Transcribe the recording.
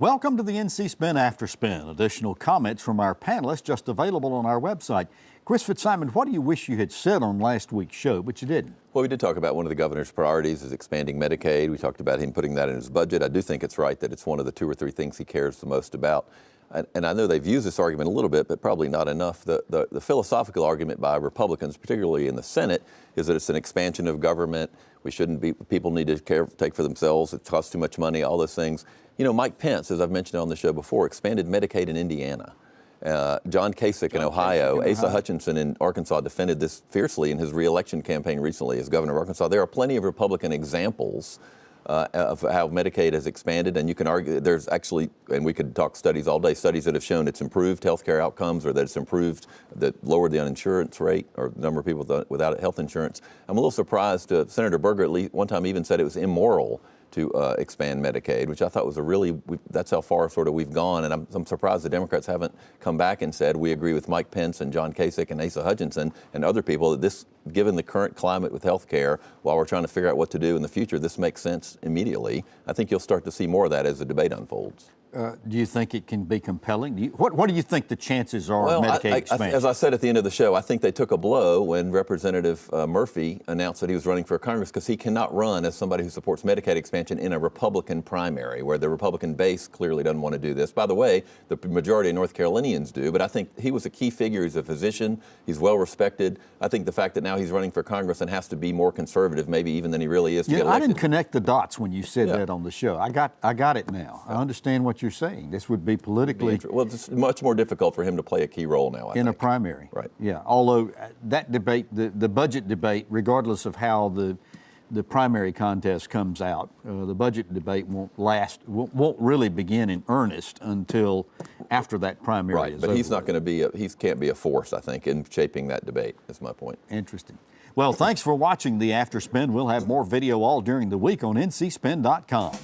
Welcome to the NC Spin After Spin. Additional comments from our panelists just available on our website. Chris Fitzsimon, what do you wish you had said on last week's show, but you didn't? Well, we did talk about one of the governor's priorities is expanding Medicaid. We talked about him putting that in his budget. I do think it's right that it's one of the 2 or 3 things he cares the most about. And I know they've used this argument a little bit, but probably not enough. The philosophical argument by Republicans, particularly in the Senate, is that it's an expansion of government. We shouldn't be, people need to take for themselves. It costs too much money, all those things. You know, Mike Pence, as I've mentioned on the show before, expanded Medicaid in Indiana. John Kasich in Ohio, Asa Hutchinson in Arkansas defended this fiercely in his reelection campaign recently as governor of Arkansas. There are plenty of Republican examples of how Medicaid has expanded, and you can argue there's actually, and we could talk studies all day, studies that have shown it's improved healthcare outcomes or that it's improved, that lowered the uninsurance rate or the number of people without health insurance. I'm a little surprised. Senator Berger at least one time even said it was immoral to expand Medicaid, which I thought was that's how far sort of we've gone. And I'm surprised the Democrats haven't come back and said, we agree with Mike Pence and John Kasich and Asa Hutchinson and other people that this, given the current climate with health care, while we're trying to figure out what to do in the future, this makes sense immediately. I think you'll start to see more of that as the debate unfolds. Do you think it can be compelling? What do you think the chances are of Medicaid expansion? As I said at the end of the show, I think they took a blow when Representative Murphy announced that he was running for Congress because he cannot run as somebody who supports Medicaid expansion in a Republican primary where the Republican base clearly doesn't want to do this. By the way, the majority of North Carolinians do, but I think he was a key figure. He's a physician. He's well respected. I think the fact that now he's running for Congress and has to be more conservative maybe even than he really is to get elected. I didn't connect the dots when you said that on the show. I got it now. I understand what you're saying. This would be politically... Well, it's much more difficult for him to play a key role now, I think. A primary. Right. Yeah, although that debate, the budget debate, regardless of how the primary contest comes out, the budget debate won't really begin in earnest until after that primary is over. But he's not going to be, he can't be a force, I think, in shaping that debate, is my point. Interesting. Well, thanks for watching the After Spin. We'll have more video all during the week on ncspin.com.